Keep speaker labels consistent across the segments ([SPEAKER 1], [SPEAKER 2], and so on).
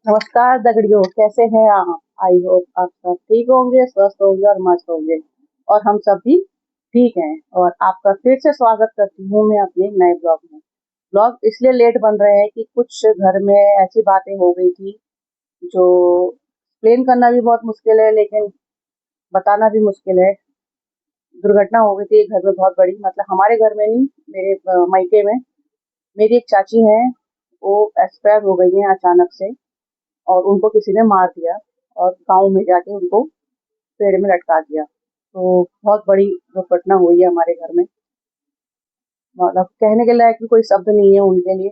[SPEAKER 1] नमस्कार दगड़ियों, कैसे हैं आप? आई होप आप सब ठीक होंगे, स्वस्थ होंगे और मस्त होंगे। और हम सब भी ठीक हैं। और आपका फिर से स्वागत करती हूँ मैं अपने नए ब्लॉग में। ब्लॉग इसलिए लेट बन रहे हैं कि कुछ घर में ऐसी बातें हो गई थी जो एक्सप्लेन करना भी बहुत मुश्किल है, लेकिन बताना भी मुश्किल है। दुर्घटना हो गई थी एक घर में बहुत बड़ी, मतलब हमारे घर में नहीं, मेरे मायके में। मेरी एक चाची हैं, वो एक्सपायर हो गई हैं अचानक से, और उनको किसी ने मार दिया और गाँव में जाके उनको पेड़ में लटका दिया। तो बहुत बड़ी दुर्घटना हुई है हमारे घर में। मतलब कहने के लायक भी कोई शब्द नहीं है उनके लिए।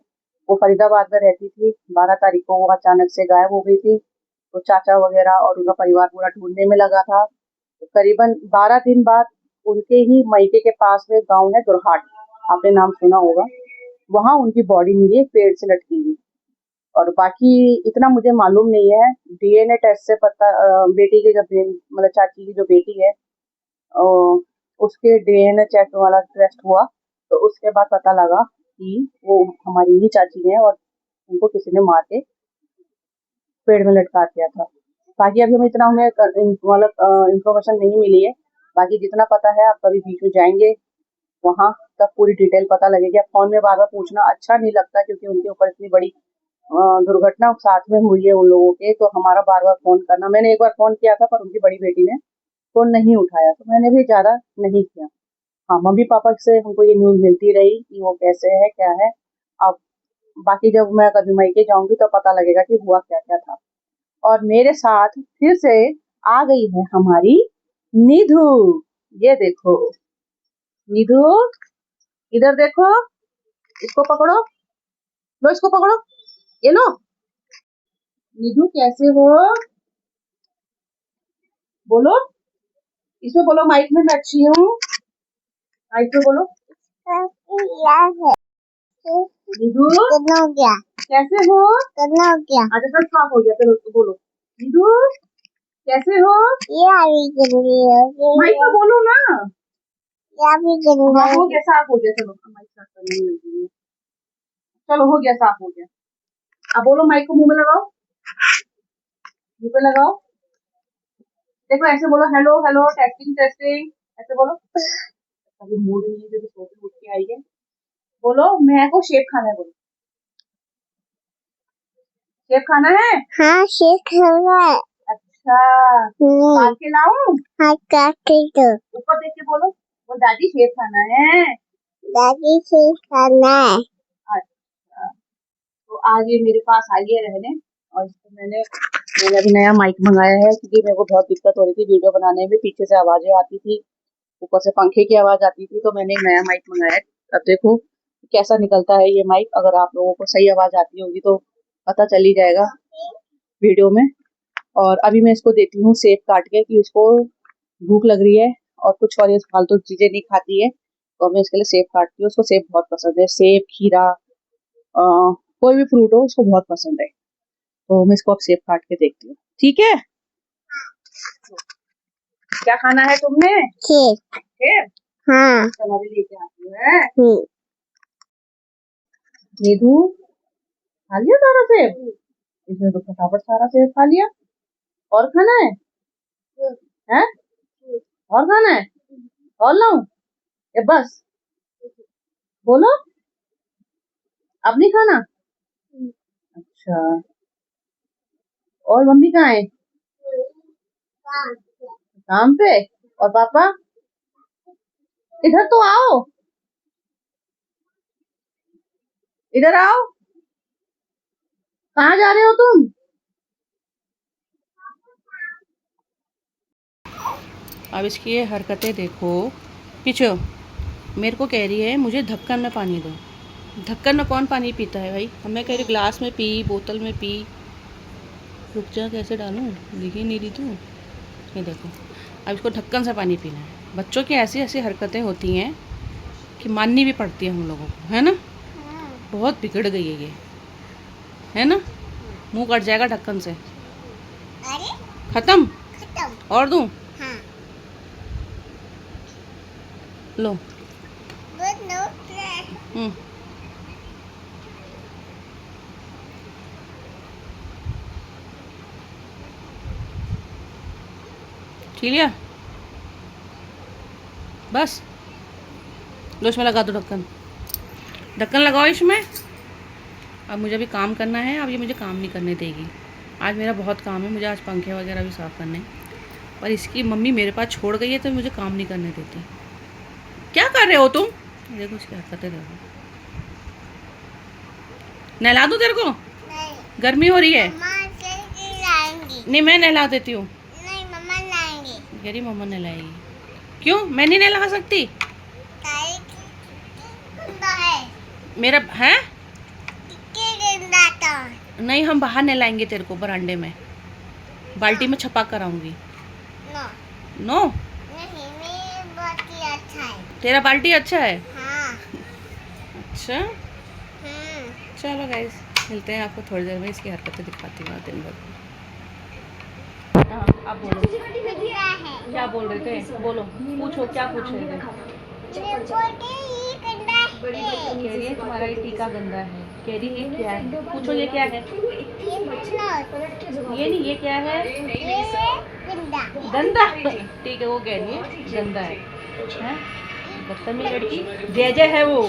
[SPEAKER 1] वो फरीदाबाद में रहती थी। 12 तारीख को वो अचानक से गायब हो गई थी। तो चाचा वगैरह और उनका परिवार पूरा ढूंढने में लगा था। तो करीबन 12 दिन बाद उनके ही मायके के पास में गांव है दुरहाट, आपने नाम सुना होगा। वहां उनकी बॉडी मिली एक पेड़ से लटकी हुई। और बाकी इतना मुझे मालूम नहीं है। डीएनए टेस्ट से पता, बेटी की जब मतलब चाची की जो बेटी है, अ, उसके डीएनए चेक वाला टेस्ट हुआ, तो उसके बाद पता लगा कि वो हमारी ही चाची है और उनको किसी ने मार के पेड़ में लटका दिया था। बाकी अभी हमें इतना हमें मतलब इंफॉर्मेशन नहीं मिली है। बाकी जितना पता है, आप कभी बीच में जाएंगे वहां, तब पूरी डिटेल पता लगेगी। अब फोन में बार बार पूछना अच्छा नहीं लगता, क्योंकि उनके ऊपर इतनी बड़ी दुर्घटना साथ में हुई है उन लोगों के। तो हमारा बार बार फोन करना, मैंने एक बार फोन किया था पर उनकी बड़ी बेटी ने फोन नहीं उठाया, तो मैंने भी ज्यादा नहीं किया। हाँ, मम्मी पापा से हमको ये न्यूज मिलती रही कि वो कैसे है क्या है। अब बाकी जब मैं कभी मायके जाऊंगी तो पता लगेगा कि हुआ क्या क्या था। और मेरे साथ फिर से आ गई है हमारी निधु। ये देखो निधु, इधर देखो, इसको पकड़ो, लो इसको पकड़ो, ये लो। निधु कैसे हो? बोलो, इसमें बोलो, माइक में मैं अच्छी हूँ, माइक में बोलो। निधु कैसे हो? अच्छा सब साफ हो गया, चलो बोलो। निधु कैसे हो? माइक में बोलो ना। हाँ, हो गया, साफ हो गया, चलो माइक साफ करने में लगी हूँ। चलो हो गया, साफ हो गया। अब बोलो, माइक को मुंह में लगाओ, मुंह पे लगाओ। देखो ऐसे बोलो, हेलो हेलो, टेस्टिंग टेस्टिंग, ऐसे बोलो। अभी मूड नहीं है, जो सो के उठ के आई है। बोलो, मैं को शेप खाना है, बोलो शेप खाना है। हाँ, शेप खाना है। अच्छा, काट के लाऊं? हाँ, काट के दो। ऊपर देख के बोलो, वो दादी शेप खाना है, दादी शेप खाना है। अच्छा, तो आज ये मेरे पास आई है रहने। और इसको मैंने अभी नया माइक मंगाया है, क्योंकि मेरे को बहुत दिक्कत हो रही थी वीडियो बनाने में। पीछे से आवाजें आती थी, ऊपर से पंखे की आवाज आती थी, तो मैंने एक नया माइक मंगाया है। अब देखो कैसा निकलता है ये माइक। अगर आप लोगों को सही आवाज आती होगी तो पता चल ही जाएगा वीडियो में। और अभी मैं इसको देती हूँ सेब काट के, कि उसको भूख लग रही है और कुछ और ये फालतू चीजें नहीं खाती है, तो मैं इसके लिए सेब काटती हूँ। उसको सेब बहुत पसंद है, सेब खीरा, कोई भी फ्रूट हो उसको बहुत पसंद है। तो मैं इसको अब सेब काट के देखती हूँ, ठीक है। क्या खाना है तुमने? सेब। सेब, हाँ, चलो अभी लेके आती हूँ। है नीधू, खा लिया सारा सेब? इसने तो फटाफट सारा सेब खा लिया। और खाना है? हैं? और खाना है? और लाऊं या बस? बोलो, अब नहीं खाना? अच्छा, और मम्मी कहाँ है? काम पे। और पापा? इधर तो आओ, इधर आओ, कहाँ जा रहे हो तुम? अब इसकी ये हरकतें देखो। पीछे मेरे को कह रही है मुझे ढक्कन में पानी दो। ढक्कन में कौन पानी पीता है भाई? हमें कह रही ग्लास में पी, बोतल में पी। रुक जा, कैसे डालूं, दिख ही नहीं रही तू। ये देखो, अब इसको ढक्कन से पानी पीना है। बच्चों की ऐसी ऐसी हरकतें होती हैं कि माननी भी पड़ती है हम लोगों को, है ना। बहुत बिगड़ गई है ये, है ना। मुंह कट जाएगा ढक्कन से। खत्म? और दूं? लो। पी लिया? बस लो इसमें लगा दो ढक्कन। ढक्कन लगाओ इसमें। अब मुझे अभी काम करना है, अब ये मुझे काम नहीं करने देगी। आज मेरा बहुत काम है, मुझे आज पंखे वगैरह भी साफ़ करने हैं, पर इसकी मम्मी मेरे पास छोड़ गई है तो मुझे काम नहीं करने देती। क्या कर रहे हो तुम? देखो उसकी हरकतें देखो। नहला दूँ तेरे को? नहीं। गर्मी हो रही है? नहीं मैं नहला देती हूँ। नहीं मम्मा नहलाएंगी। मेरी मम्मा नहलाएगी। क्यों मैं नहीं नहला सकती? मेरा है? नहीं हम बाहर नहलाएंगे तेरे को बरांडे में, बाल्टी में छपा कर आऊंगी। नो नो नहीं, मेरा बाल्टी अच्छा है। तेरा बाल्टी अच्छा है? हाँ। अच्छा चलो गाइस मिलते हैं आपको थोड़ी देर में, इसकी हरकतें दिखाती हूँ दिन भर। हाँ आप बोलो क्या बोल रहे थे, बोलो पूछो क्या पूछ रहे थे? कह रही है तुम्हारा ये टीका गंदा है। कह रही ये क्या है? पूछो ये क्या है? ये नहीं ये क्या है? गंदा। ठीक है वो कह रही है गंदा है। बदतमीज लड़की। जय जय है वो,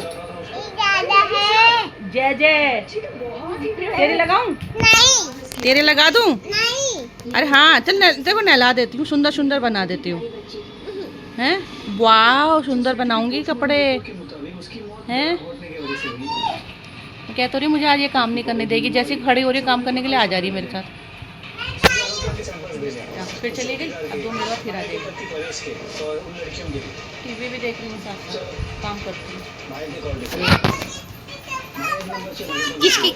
[SPEAKER 1] जय जय। तेरे लगाऊं? नहीं। तेरे लगा दूं? नहीं। अरे हाँ चल देखो नहला देती हूँ, सुंदर सुंदर बना देती हूँ। हैं वाह सुंदर बनाऊंगी कपड़े हैं। कह तो रही मुझे आज ये काम नहीं करने देगी, जैसे खड़ी हो रही है काम करने के लिए आ जा रही है मेरे साथ। फिर चली गई, अब 2 मिनट बाद फिर आ जाएगी। टीवी भी देख रही हूँ साथ साथ काम करती हूँ।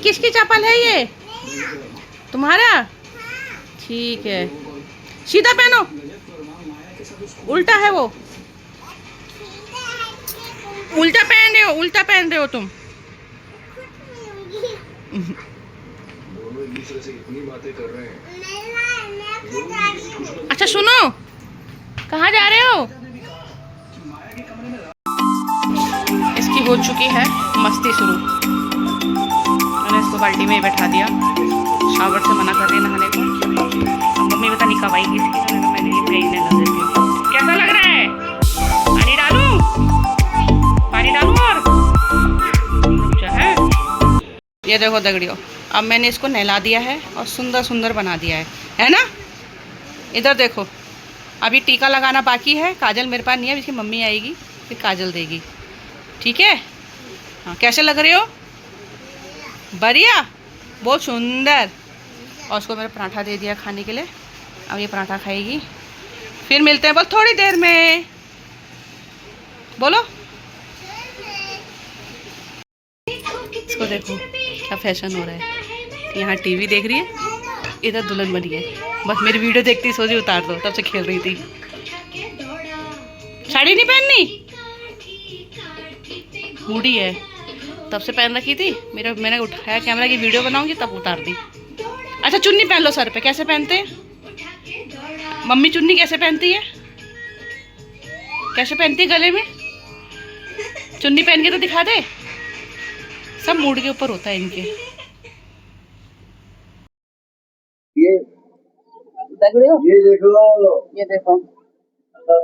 [SPEAKER 1] किसकी चप्पल है ये? तुम्हारा? ठीक है सीधा पहनो, उल्टा है वो। उल्टा पहन रहे हो तुम। दोनों एक दूसरे से इतनी बातें कर रहे हैं। अच्छा सुनो, कहाँ जा रहे हो? इसकी हो चुकी है मस्ती शुरू। मैंने इसको बाल्टी में ही बैठा दिया, शावर से मना कर रही नहाने को। मम्मी पता नहीं कब आएगी इसकी, तो मैंने ये भेज नहला देती हूँ। कैसा लग रहा है? पानी डालूं? पानी डालूं और अच्छा है। ये देखो दगड़ियों, अब मैंने इसको नहला दिया है और सुंदर सुंदर बना दिया है ना? इधर देखो अभी टीका लगाना बाकी है, काजल मेरे पास नहीं है, इसकी मम्मी आएगी फिर काजल देगी। ठीक है? हाँ कैसे लग रहे हो? बढ़िया बहुत सुंदर। और उसको मैंने पराठा दे दिया खाने के लिए, अब ये पराठा खाएगी। फिर मिलते हैं बस थोड़ी देर में। बोलो इसको देखो क्या फैशन हो रहा है। यहाँ टीवी देख रही है, इधर दुल्हन बनी है, बस मेरी वीडियो देखती सोची उतार दो, तब से खेल रही थी। साड़ी नहीं पहननी, मूडी है, तब से पहन रखी थी। मैंने उठाया कैमरा की वीडियो बनाऊंगी तब उतार दी। अच्छा चुन्नी पहन लो सर पे, कैसे पहनते हैं मम्मी? चुन्नी कैसे पहनती है? कैसे पहनती है गले में? चुन्नी पहन के तो दिखा दे। सब मूड के ऊपर होता है इनके। ये देखो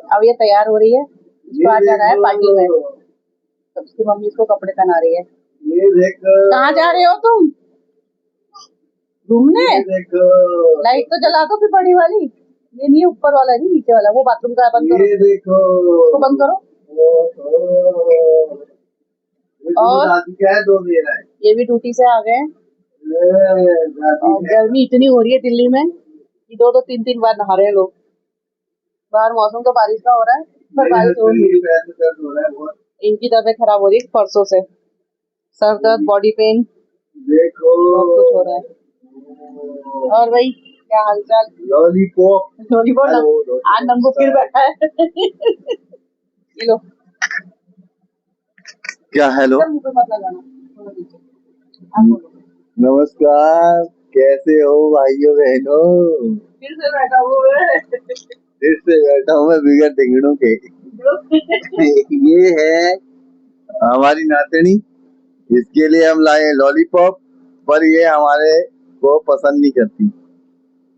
[SPEAKER 1] अब ये तैयार हो रही है, इसको आ जाना है पार्टी में। तो उसकी मम्मी इसको कपड़े पहना रही है। कहाँ जा रहे हो तुम? घूमने? लाइट तो जला दो फिर बड़ी वाली। ये नहीं ऊपर वाला, नहीं नीचे वाला, वो बाथरूम का बंद करो। ये देखो उसको बंद करो। और ये भी ड्यूटी से आ गए। और गर्मी इतनी हो रही है दिल्ली में कि 2-3 बार नहा रहे हैं लोग। बाहर मौसम तो बारिश का हो रहा है, पर बारिश हो रही है। इनकी तबीयत खराब हो रही है परसों से, सर दर्द, बॉडी पेन, देखो बहुत कुछ हो रहा है। और भाई क्या हालचाल? लॉलीपॉप आज नंबू फिर बैठा है। ये लो
[SPEAKER 2] क्या हेलो नमस्कार, कैसे हो भाइयों बहनों?
[SPEAKER 1] फिर से बैठा हुआ है।
[SPEAKER 2] फिर से बैठा हूँ मैं बिगड़ टिंगड़ों के। ये है हमारी नातनी, इसके लिए हम लाए लॉलीपॉप, पर ये हमारे को पसंद नहीं करती।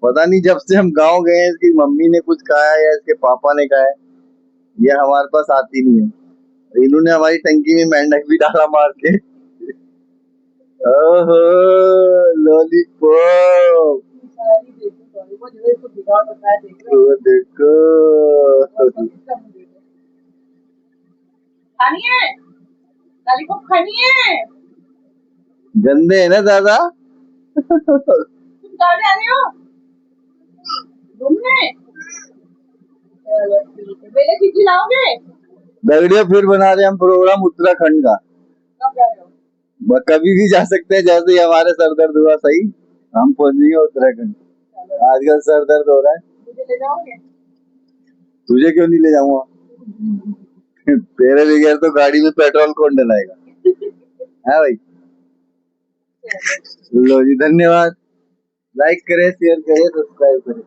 [SPEAKER 2] पता नहीं जब से हम गांव गए हैं इसकी मम्मी ने कुछ कहा है या इसके पापा ने कहा है, ये हमारे पास आती नहीं है। इन्होंने हमारी टंकी में मेंढक भी डाला मार के। ओहो लॉलीपॉप, वो देखो।
[SPEAKER 1] खानी है, लॉलीपॉप खानी है।
[SPEAKER 2] गंदे है ना दादा।
[SPEAKER 1] तुम कहाँ जा रहे हो? घूमने? चलो ठीक है, मेरे चिट्ठी लाओगे?
[SPEAKER 2] दगड़ियों फिर बना रहे हम प्रोग्राम उत्तराखंड का।
[SPEAKER 1] कब जा रहे हो?
[SPEAKER 2] कभी भी जा सकते हैं, जैसे ही हमारे सर दर्द हुआ सही हम पहुंचेंगे उत्तराखंड। आजकल सर दर्द हो रहा है।
[SPEAKER 1] मुझे ले जाओगे?
[SPEAKER 2] तुझे क्यों नहीं ले जाऊंगा। तेरे बगैर तो गाड़ी में पेट्रोल कौन डलाएगा, है भाई। लो जी, धन्यवाद। लाइक करें, शेयर करें, सब्सक्राइब करें।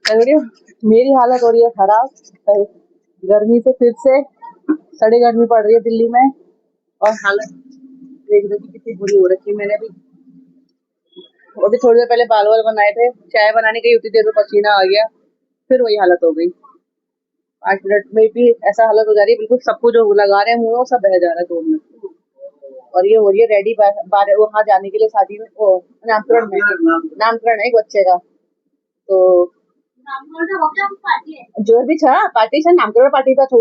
[SPEAKER 1] दगड़ियों, मेरी हालत हो रही है खराब गर्मी से। फिर से सड़ी गर्मी पड़ रही है दिल्ली में, और हालत देख रही थी कितनी बुरी हो रखी है। मैंने अभी थोड़ी देर पहले बाल वाल बनाए थे, चाय बनाने गई उतनी देर में पसीना आ गया, फिर वही हालत हो गई। 5 मिनट में भी ऐसा हालत हो जा रही है, बिल्कुल सब कुछ जो लगा रहे हैं मुंह में वो सब बह जा रहा है 2 मिनट। और ये हो रही है रेडी वहां जाने के लिए, शादी में, वो नामकरण में, नामकरण है एक बच्चे का। तो जो भी था पार्टी से नामकरण पार्टी का छू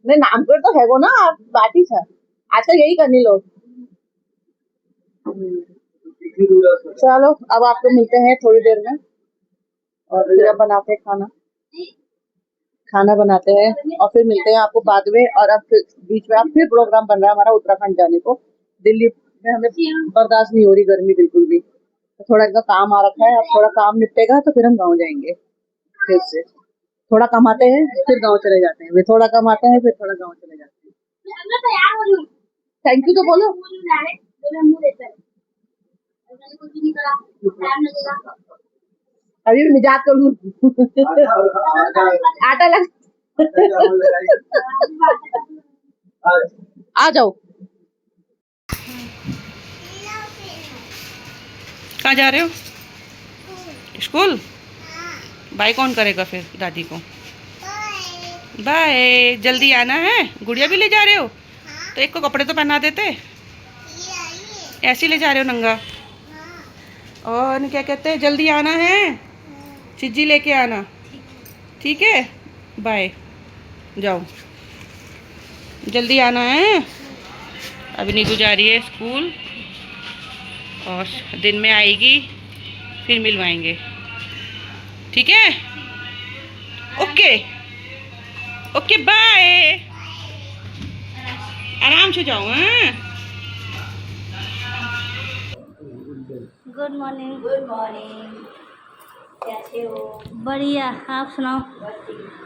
[SPEAKER 1] नहीं, नामकरण तो है वो ना, पार्टी था आजकल यही करनी लोग। चलो अब आपको मिलते हैं थोड़ी देर में, और फिर अब बनाते हैं खाना बनाते हैं, और फिर मिलते हैं आपको बाद में। और अब फिर बीच में अब फिर प्रोग्राम बन रहा है हमारा उत्तराखंड जाने को। दिल्ली में हमें बर्दाश्त नहीं हो रही गर्मी बिल्कुल भी, तो थोड़ा इनका काम आ रखा है। अब थोड़ा काम निपटेगा तो फिर हम गाँव जाएंगे। फिर से थोड़ा कमाते हैं फिर गाँव चले जाते हैं, फिर थोड़ा कमाते हैं फिर थोड़ा गाँव चले जाते हैं। थैंक यू तो बोलो। अभी भी मजाक करूँ। आटा लग आ जाओ।
[SPEAKER 3] कहाँ जा रहे हो? स्कूल? बाय कौन करेगा फिर दादी को? बाय। जल्दी आना है। गुड़िया भी ले जा रहे हो? तो एक को कपड़े तो पहना देते। ऐसे ही ले जा रहे हो नंगा? और क्या कहते हैं, जल्दी आना है, चिज्जी लेके आना, ठीक है? बाय, जाओ, जल्दी आना है। अभी नीतू जा रही है स्कूल, और दिन में आएगी फिर मिलवाएंगे, ठीक है? Okay okay, bye. आराम से जाओ। हाँ,
[SPEAKER 4] गुड मॉर्निंग। गुड मॉर्निंग, कैसे हो? बढ़िया, आप सुनाओ।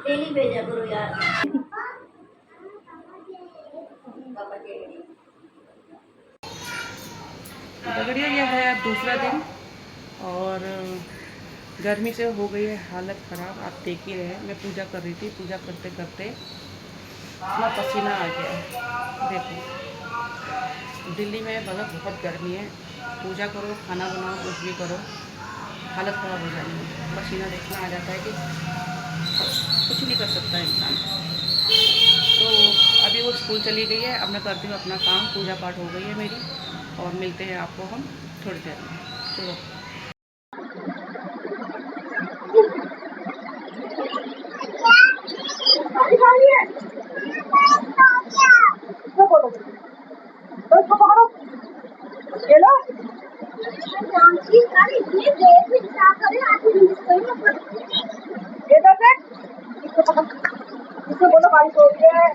[SPEAKER 4] डेली भेजा करो यार।
[SPEAKER 3] दगड़िया, ये है अब दूसरा दिन, और गर्मी से हो गई है हालत ख़राब। आप देख ही रहे हैं, मैं पूजा कर रही थी, पूजा करते करते इतना पसीना आ गया है। देखो, दिल्ली में मतलब बहुत गर्मी है, पूजा करो, खाना बनाओ, कुछ भी करो, हालत ख़राब हो जानी है। पसीना देखना आ जाता है कि कुछ नहीं कर सकता इंसान। तो अभी वो स्कूल चली गई है, अब मैं करती हूँ अपना काम, पूजा पाठ हो गई है मेरी, और मिलते हैं आपको हम थोड़ी देर में। चलो।
[SPEAKER 1] बोलो बारिश हो रही है।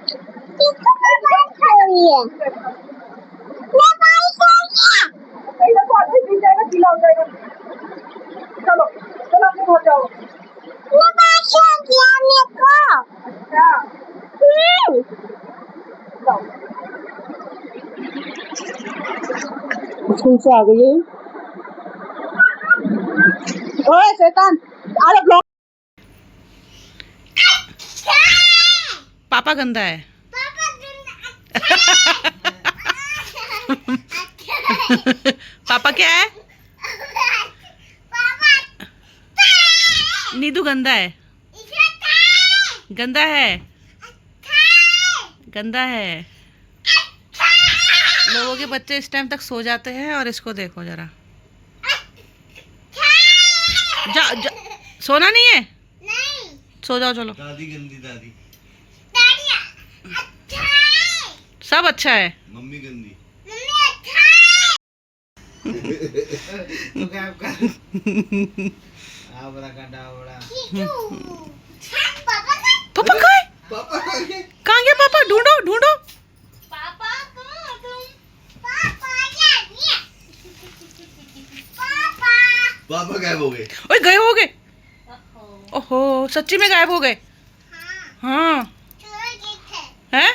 [SPEAKER 1] गीला हो जाएगा। चलो चलो अपने घर जाओ। अच्छा स्कूल से आ गई है। ओए शैतान, अरे ब्लॉक।
[SPEAKER 3] पापा गंदा है। पापा क्या है? नीतू गंदा है, गंदा है, गंदा है। लोगों के बच्चे इस टाइम तक सो जाते हैं और इसको देखो जरा। जा, सोना नहीं है? नहीं। सो जाओ चलो।
[SPEAKER 2] दादी गंदी दादी।
[SPEAKER 3] सब अच्छा है।
[SPEAKER 2] मम्मी गंदी।
[SPEAKER 5] तो क्या आपका आवड़ा का डावड़ा।
[SPEAKER 3] पापा कहाँ है?
[SPEAKER 2] पापा कहाँ गए?
[SPEAKER 3] कहाँ गया पापा? ढूंढो ढूंढो।
[SPEAKER 2] पापा गायब हो गए।
[SPEAKER 3] ओए गए हो गए। ओहो सच्ची में गायब हो गए। हाँ हैं?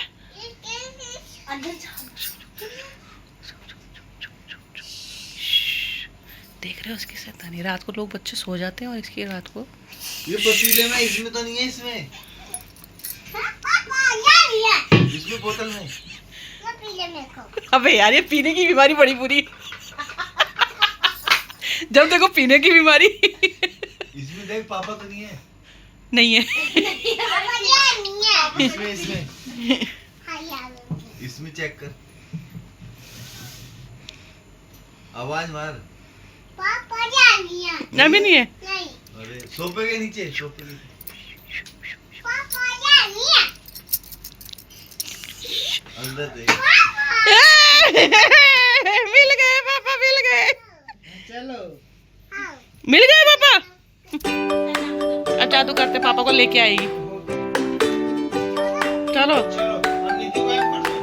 [SPEAKER 3] देख रहे हो उसकी शैतानी। रात को लोग बच्चे सो जाते हैं और इसकी रात को
[SPEAKER 2] ये पतीले में, इसमें तो नहीं है, इसमें इसमें बोतल में।
[SPEAKER 3] अबे यार ये पीने की बीमारी बड़ी बुरी। जब देखो पीने की बीमारी।
[SPEAKER 2] इसमें देख पापा तो नहीं है।
[SPEAKER 3] नहीं है।
[SPEAKER 2] इसमें इसमें इसमें चेक कर, आवाज मार।
[SPEAKER 3] अभी नहीं है।
[SPEAKER 2] अरे सोफे के नीचे, सोफे के नीचे। अंदर देख।
[SPEAKER 3] मिल गए पापा, मिल गए,
[SPEAKER 5] चलो
[SPEAKER 3] मिल गए पापा। अच्छा तो करते पापा को लेके आएगी। चलो
[SPEAKER 5] चलो और नीतू का पढ़ लो।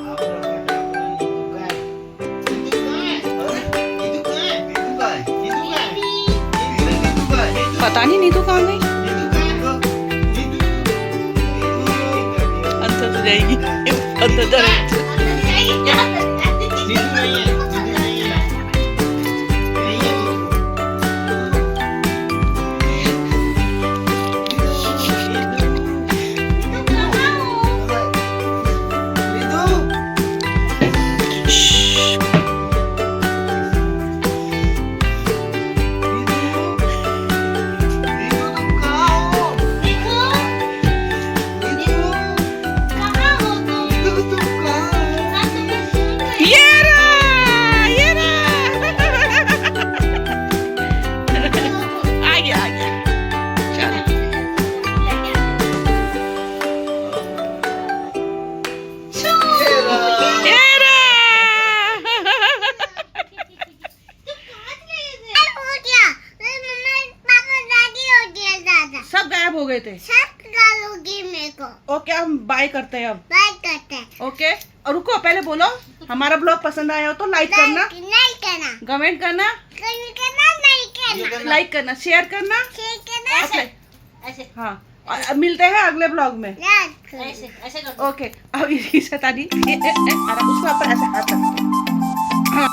[SPEAKER 5] आवड़ा का डावड़ा नीतू का है। नीतू का है? नीतू का है? नीतू का है? नीतू का है? नीतू का है?
[SPEAKER 3] पता नहीं नीतू कहाँ गई।
[SPEAKER 5] नीतू का है? नीतू
[SPEAKER 3] अंदर तो जाएगी, अंदर जा रही है।
[SPEAKER 5] नीतू नहीं है, नीतू नहीं है, नहीं है नीतू।
[SPEAKER 3] ये रहा, ये रहा। आ गया, आ गया। चलो ये रहा। सब गायब हो गए थे। ओके हम बाय करते हैं अब। ओके और रुको पहले बोलो, हमारा ब्लॉग पसंद आया हो तो लाइक करना, कमेंट करना, लाइक करना, शेयर करना। ऐसे हाँ, और अब मिलते हैं अगले ब्लॉग में। ओके अब इसकी शैतानी उसको ऊपर ऐसे हाथ रखते हैं। हाँ।